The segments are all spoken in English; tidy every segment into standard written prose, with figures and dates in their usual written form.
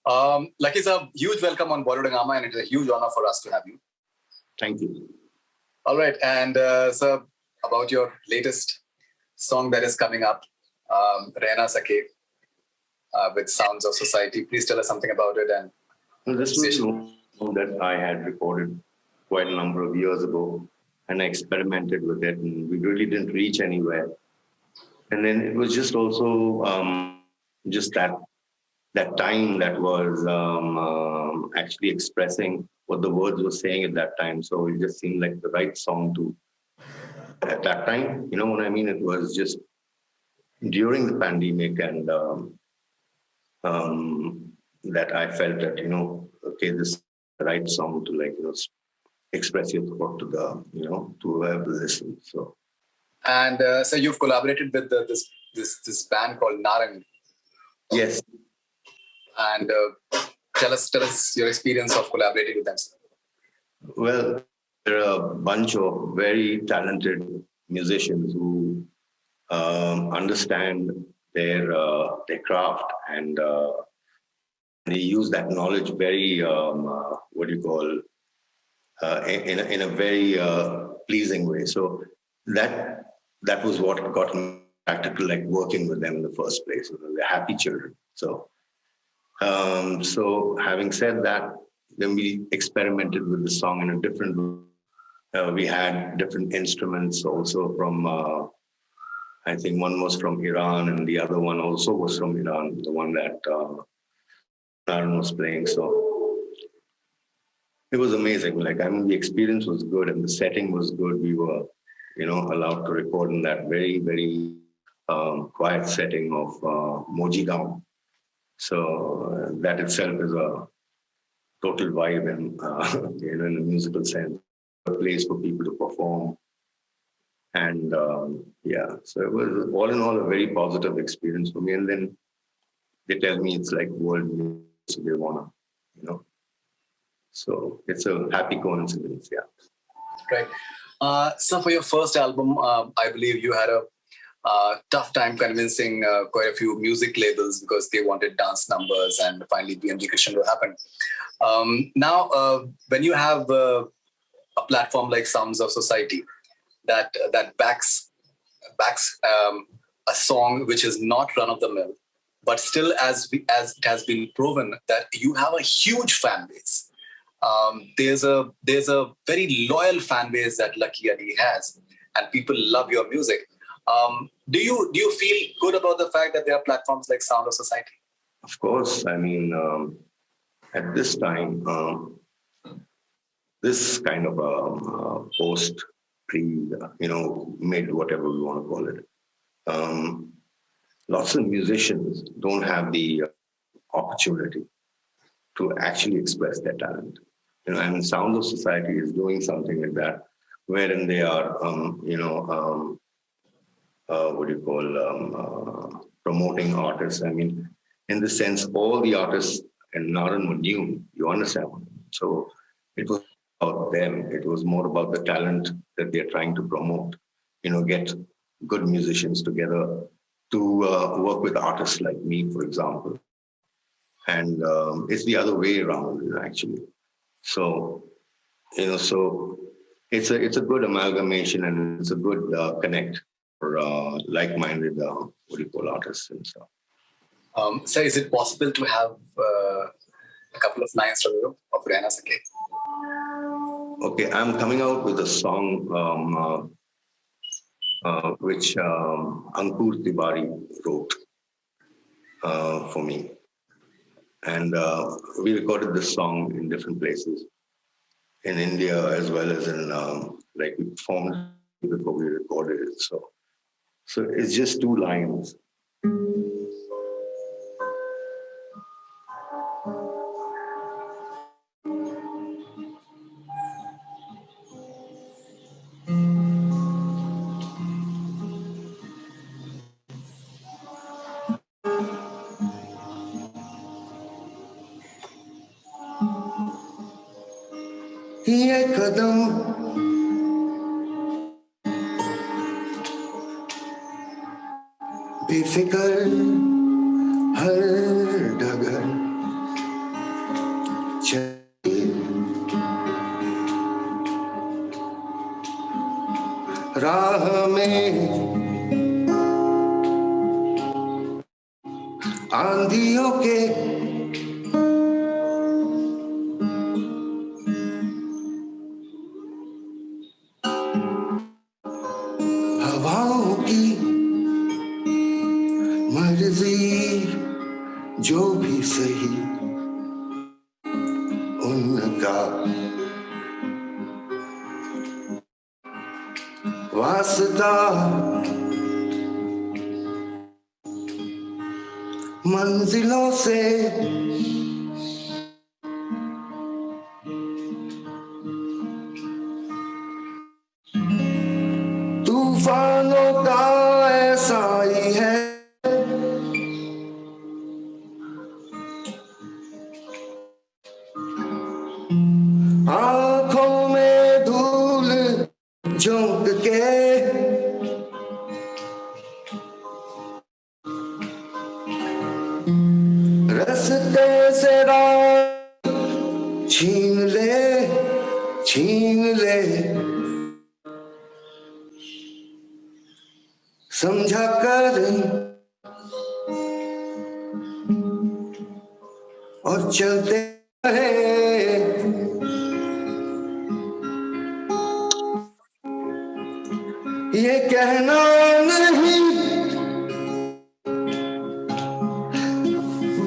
Lucky sir, huge welcome on Bollywood Hungama, and it is a huge honor for us to have you. Thank you. All right, and sir, about your latest song that is coming up, Rehna with Sounds of Society. Please tell us something about it. And well, this was a song that I had recorded quite a number of years ago, and I experimented with it, and we really didn't reach anywhere. And then it was just also just that time that was actually expressing what the words were saying at that time. So it just seemed like the right song to at that time. You know what I mean? It was just during the pandemic, and that I felt that, okay, this is the right song to express your thought to to whoever listens. So. And so you've collaborated with this band called Narang. Yes. And tell us your experience of collaborating with them. Well, there are a bunch of very talented musicians who understand their craft, and they use that knowledge very in a very pleasing way. So that was what got me practical, like working with them in the first place. They're happy children. So having said that, then we experimented with the song in a different way. We had different instruments also from, I think one was from Iran and the other one also was from Iran, the one that Narang was playing. So it was amazing. The experience was good and the setting was good. We were, allowed to record in that very, very quiet setting of Moji Gaon. So that itself is a total vibe in a musical sense, a place for people to perform. And so it was all in all a very positive experience for me. And then they tell me it's like world music, so they wanna, So it's a happy coincidence, yeah. Right. So for your first album, I believe you had a tough time convincing quite a few music labels because they wanted dance numbers, and finally BMG Christian will happen. Now, when you have a platform like Sounds of Society that backs a song which is not run of the mill, but still as it has been proven that you have a huge fan base. There's a very loyal fan base that Lucky Ali has, and people love your music. Do you feel good about the fact that there are platforms like Sound of Society? Of course. I mean, at this time, this kind of post, pre, mid, whatever we want to call it, lots of musicians don't have the opportunity to actually express their talent. And Sound of Society is doing something like that, wherein they are, promoting artists. I mean, in the sense, all the artists in Narang were new, you understand? So it was about them. It was more about the talent that they're trying to promote, get good musicians together to work with artists like me, for example. And it's the other way around, actually. So, so it's a good amalgamation, and it's a good connect for like-minded, artists and stuff. So is it possible to have a couple of lines from you of Rehna Sakhe? Okay, I'm coming out with a song which Ankur Tiwari wrote for me. And we recorded this song in different places, in India as well as in, we performed before we recorded it. So it's just 2 lines. ये कदम बेफिक्र हर डगर आंधियों के हवाओं की मर्जी जो भी सही उनका वास्ता मंजिलों से तूफानों का ऐसा ही है आंखों में धूल झोंक के रस्ते से राह छीन ले समझा कर और चलते रहे ये कहना नहीं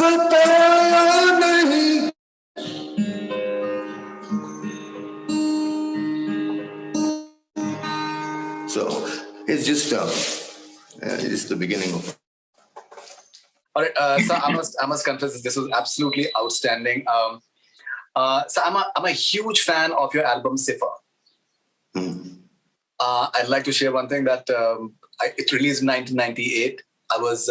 बताया नहीं so it's just the beginning of All right, so I must confess this was absolutely outstanding. So I'm a huge fan of your album Cipher. I'd like to share one thing that it released in 1998. I was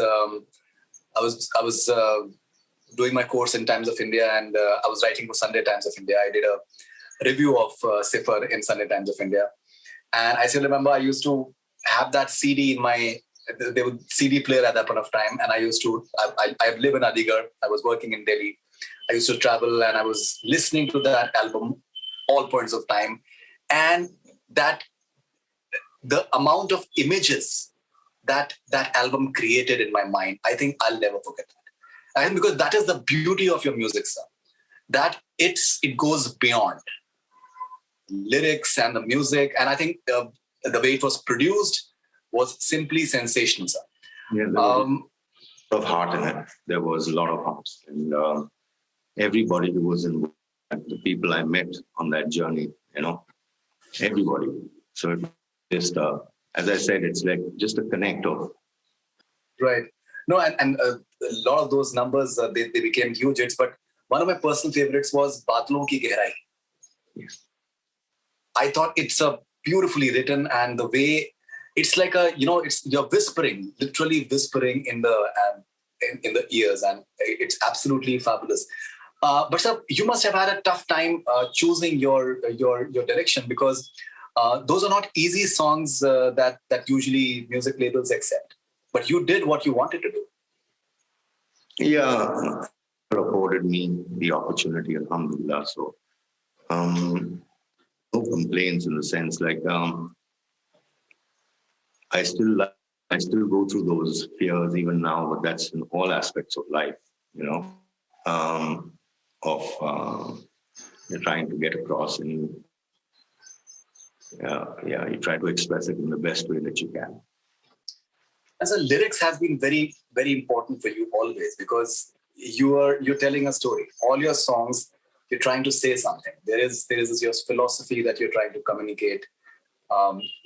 doing my course in Times of India, and I was writing for Sunday Times of India. I did a review of Cipher in Sunday Times of India, and I still remember I used to have that CD in my CD player at that point of time, and I live in Aligarh. I was working in Delhi. I used to travel, and I was listening to that album all points of time, and that the amount of images that album created in my mind, I think I'll never forget that. And because that is the beauty of your music, sir, that it goes beyond lyrics and the music, and I think the way it was produced was simply sensational, sir. Yeah, there was a lot of heart in it. There was a lot of heart, and everybody who was involved, the people I met on that journey, everybody. So it just, as I said, it's like just a connect of. Right. No, and a lot of those numbers, they became huge hits, but one of my personal favorites was Badlon Ki Gehrai. Yes. I thought it's a beautifully written, and the way it's like you're whispering, literally whispering in the ears, and it's absolutely fabulous. But sir, you must have had a tough time choosing your direction, because those are not easy songs that usually music labels accept. But you did what you wanted to do. Yeah, afforded me the opportunity, alhamdulillah. So, no complaints in the sense like I still go through those fears even now, but that's in all aspects of life, you're trying to get across, and you try to express it in the best way that you can. And so lyrics has been very, very important for you always, because you're telling a story. All your songs, you're trying to say something. There is your philosophy that you're trying to communicate.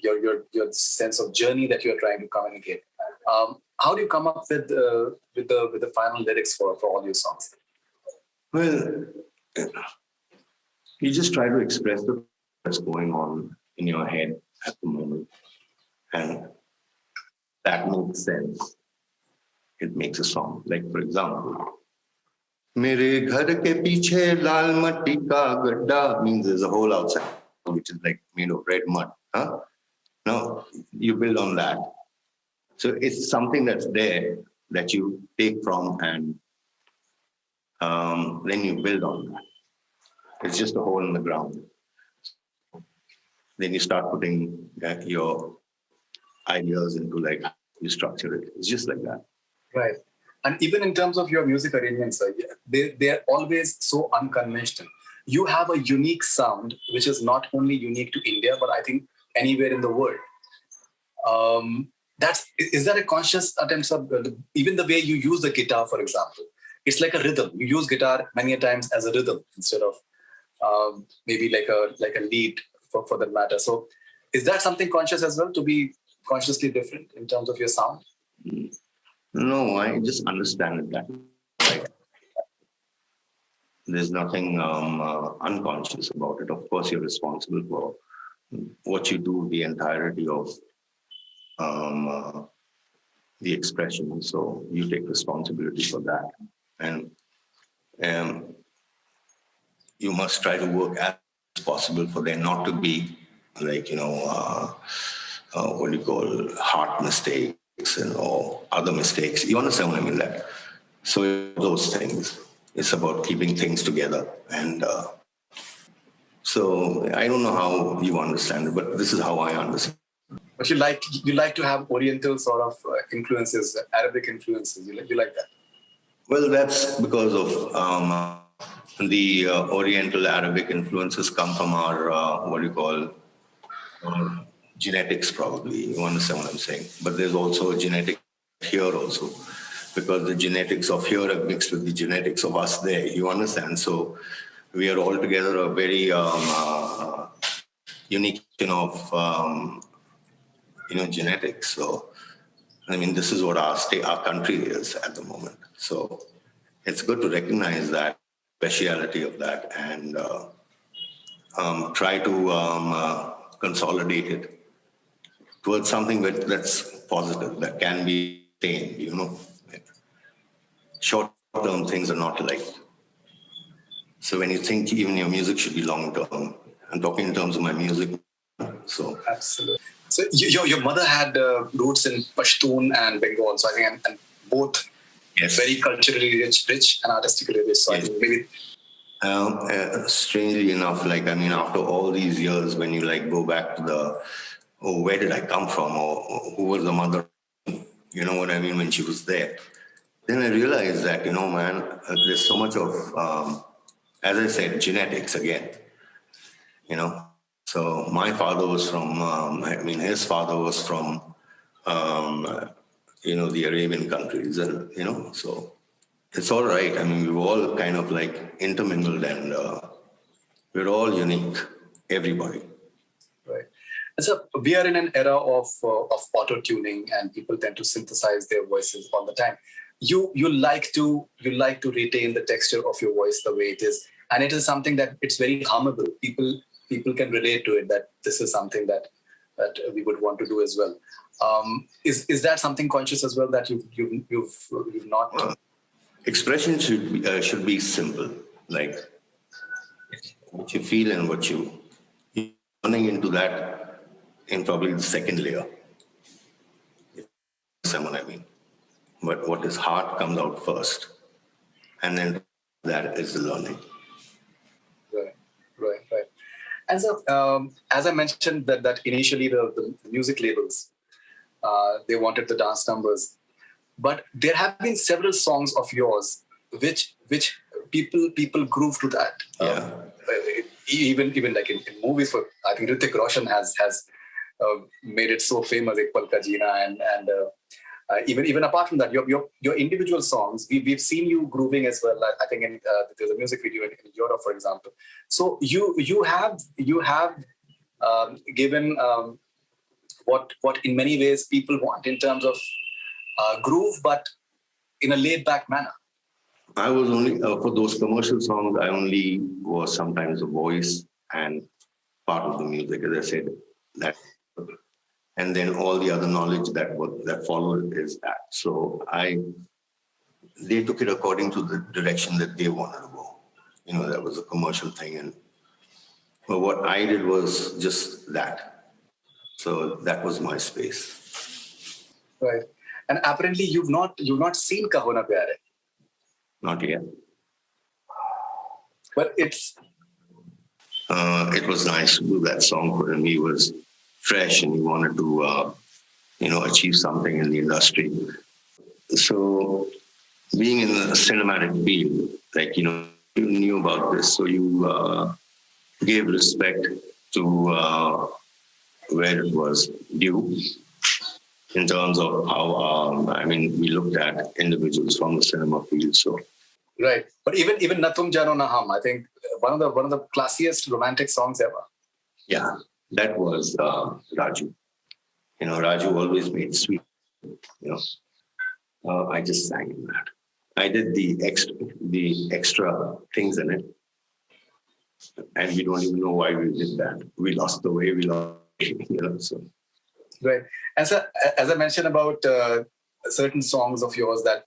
Your sense of journey that you're trying to communicate. How do you come up with the final lyrics for all your songs? Well, you just try to express what's going on in your head at the moment, and that makes sense. It makes a song. Like, for example, मेरे घर के पीछे लाल मट्टी का गड्ढा means there's a hole outside, which is like made of red mud. No, you build on that. So it's something that's there that you take from, and then you build on that. It's just a hole in the ground. Then you start putting your ideas into, like, you structure it. It's just like that. Right. And even in terms of your music arrangements, they're always so unconventional. You have a unique sound, which is not only unique to India, but I think anywhere in the world. Is that a conscious attempt of even the way you use the guitar, for example? It's like a rhythm. You use guitar many a times as a rhythm instead of maybe like a lead for that matter. So is that something conscious as well, to be consciously different in terms of your sound? No, I just understand it that like, there's nothing unconscious about it. Of course, you're responsible for what you do, the entirety of the expression. So you take responsibility for that. And you must try to work as possible for there not to be like, what do you call heart mistakes and or other mistakes. You understand what I mean? That. So those things, it's about keeping things together. And so I don't know how you understand it, but this is how I understand. But you like to have Oriental sort of influences, Arabic influences. You like that? Well, that's because of the Oriental Arabic influences come from our genetics, probably. You understand what I'm saying? But there's also a genetic here also, because the genetics of here are mixed with the genetics of us there. You understand? So we are all together a very unique of genetics. So I mean, this is what our country is at the moment. So it's good to recognize that speciality of that and try to consolidate it towards something that's positive, that can be sustained, Short-term things are not like. So when you think even your music should be long-term, I'm talking in terms of my music. So absolutely. So your mother had roots in Pashtun and Bengal, so I think, and both very culturally rich and artistically rich. So I think maybe. Strangely enough, after all these years, when you go back to where did I come from, or who was the mother, you know what I mean, when she was there, then I realized that, man, there's so much of, as I said, genetics again, So my father was from, his father was from, the Arabian countries, and, so it's all right. We've all kind of intermingled and we're all unique, everybody. Right. And so we are in an era of auto-tuning, and people tend to synthesize their voices all the time. You like to retain the texture of your voice the way it is, and it is something that it's very hummable. People can relate to it, that this is something that we would want to do as well. Is that something conscious as well, that you've not? Expression should be simple, like what you feel and what you're running into that in probably the second layer. If you know what I mean. But what is heart comes out first, and then that is the learning. Right. And so, as I mentioned, that initially the music labels, they wanted the dance numbers, but there have been several songs of yours which people groove to that. Yeah. Even like in movies, for I think Hrithik Roshan has made it so famous, Ek Pal Ka Jeena, and even apart from that, your individual songs, we've seen you grooving as well. I think there's a music video in Europe, for example. So you have given what in many ways people want in terms of groove, but in a laid back manner. I was only for those commercial songs. I only was sometimes a voice and part of the music, as I said. That. And then all the other knowledge that followed is that. So they took it according to the direction that they wanted to go. That was a commercial thing. But what I did was just that. So that was my space. Right. And apparently you've not seen Kaho Na Pyare. Not yet. But it was nice to do that song for him. He was fresh and he wanted to, achieve something in the industry. So being in the cinematic field, like, you know, you knew about this, so you gave respect to where it was due in terms of how, I mean, we looked at individuals from the cinema field. So, right. But even Na Tum Jaano Na Hum, I think one of the classiest romantic songs ever. yeah, that was Raju. You know, Raju always made sweet. You know, I just sang in that. I did the extra things in it, and we don't even know why we did that. We lost the way. We lost, you know. So, right. As I mentioned about certain songs of yours that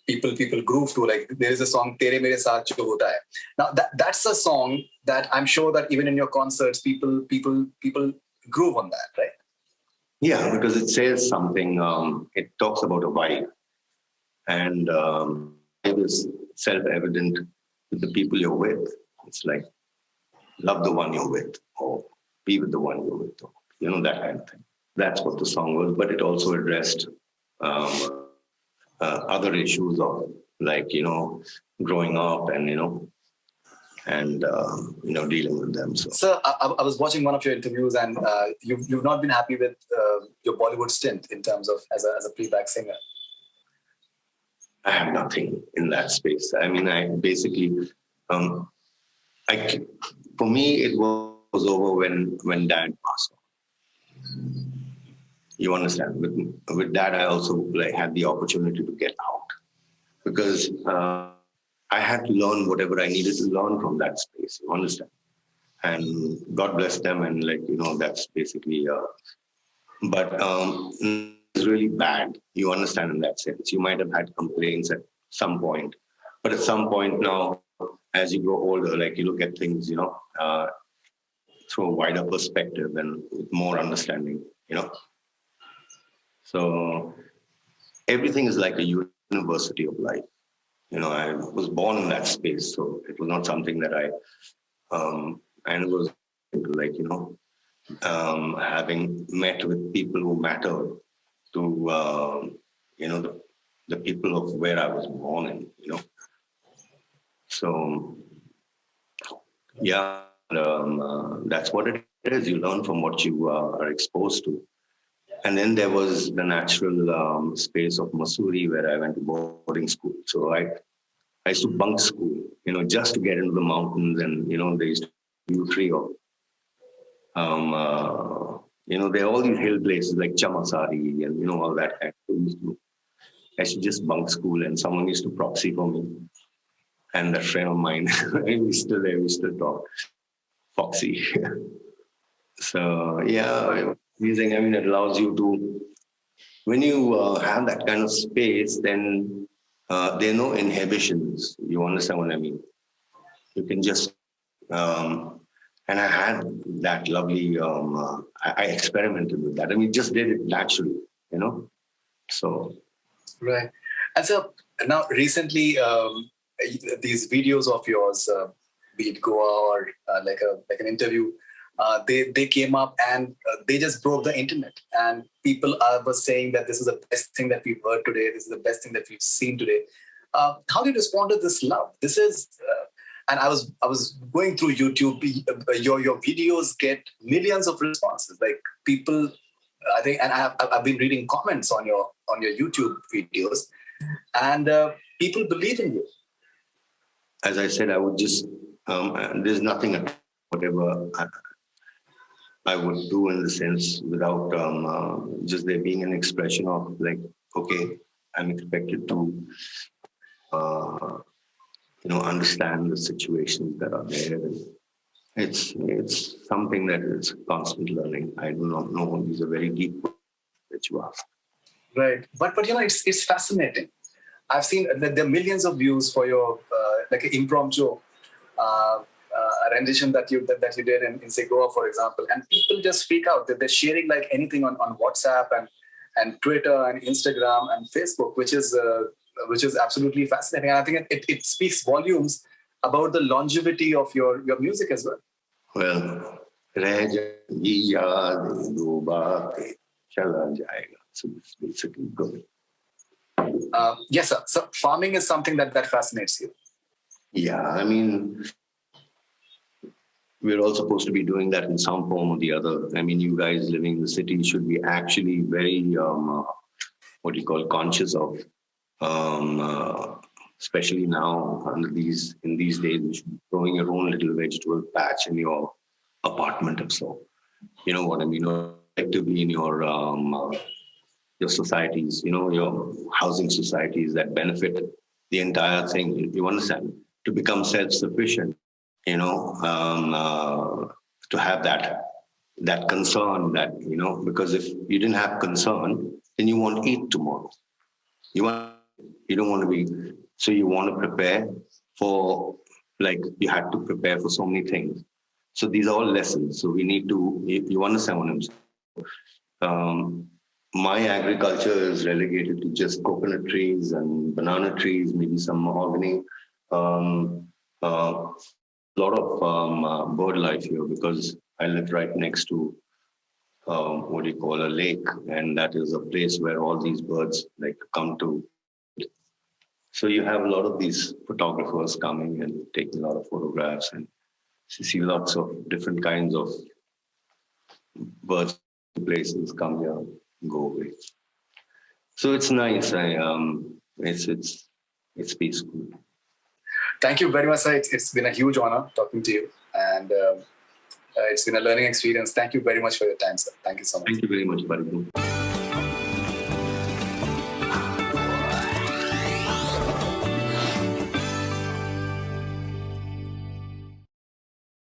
people groove to, like there is a song Tere Mere Saath Jo Hota Hai. Now that's a song that I'm sure that even in your concerts people groove on that, right? yeah, because it says something. It talks about a vibe, and it is self-evident with the people you're with. It's like love the one you're with, or be with the one you're with, or, you know, that kind of thing. That's what the song was, but it also addressed other issues of, like, you know, growing up and, you know, and dealing with them. So, Sir, I was watching one of your interviews, and you've not been happy with your Bollywood stint in terms of as a playback singer. I have nothing in that space. I mean, I basically, for me, it was over when Dad passed on. You understand? With Dad, I also like had the opportunity to get out, because I had to learn whatever I needed to learn from that space. You understand? And God bless them, and, like, you know, that's basically. But it's really bad. You understand, in that sense. You might have had complaints at some point, but at some point now, as you grow older, like, you look at things, you know, through a wider perspective and with more understanding, you know. So everything is like a university of life. You know, I was born in that space, so it was not something that and it was like, you know, having met with people who matter to, you know, the people of where I was born in, you know. So, yeah, that's what it is. You learn from what you are exposed to. And then there was the natural space of Missouri, where I went to boarding school. So I used to bunk school, you know, just to get into the mountains. And, you know, there used to be a tree of, you know, there are all these hill places like Chamasari and, you know, all that kind of thing. I used to just bunk school, and someone used to proxy for me. And that friend of mine, we still talk. Foxy. So, yeah, using, I mean, it allows you to, when you have that kind of space, then there are no inhibitions. You understand what I mean? You can just, and I had that lovely, I experimented with that. I mean, just did it naturally, you know? So. Right. And so now recently, these videos of yours, be it Goa or like an interview, they came up, and they just broke the internet. And people were saying that this is the best thing that we've heard today. This is the best thing that we've seen today. How do you respond to this love? This is, and I was going through YouTube. Your videos get millions of responses. Like people, I think, and I've been reading comments on your YouTube videos, and people believe in you. As I said, I would just there's nothing whatever I would do in the sense without just there being an expression of, like, okay, I'm expected to you know, understand the situations that are there. And it's something that is constant learning. I do not know. These are very deep that you ask. Right, but you know, it's fascinating. I've seen that there are millions of views for your like an impromptu rendition that you did in say Goa, for example, and people just freak out. They're sharing like anything on WhatsApp and Twitter and Instagram and Facebook, which is absolutely fascinating. And I think it speaks volumes about the longevity of your music as well. Well, रह जाएगी याद दो बातें चला जाएगा. So it's basically good. Yes, sir. So farming is something that fascinates you. Yeah, I mean, we're all supposed to be doing that in some form or the other. I mean, you guys living in the city should be actually very, conscious of, especially now in these days, you should be growing your own little vegetable patch in your apartment or so. You know what I mean? Or actively in your societies, your housing societies that benefit the entire thing. You understand? To become self-sufficient, to have that concern that, because if you didn't have concern, then you won't eat tomorrow. You don't want to be, so you want to prepare for, like you had to prepare for so many things. So these are all lessons. So we need to, you understand what I'm saying? My agriculture is relegated to just coconut trees and banana trees, maybe some mahogany. A lot of bird life here because I live right next to a lake, and that is a place where all these birds like come to. So you have a lot of these photographers coming and taking a lot of photographs, and you see lots of different kinds of birds places come here and go away. So it's nice. It's peaceful. Thank you very much, sir. It's been a huge honor talking to you, and it's been a learning experience. Thank you very much for your time, sir. Thank you so much. Thank you very much, Faridoon.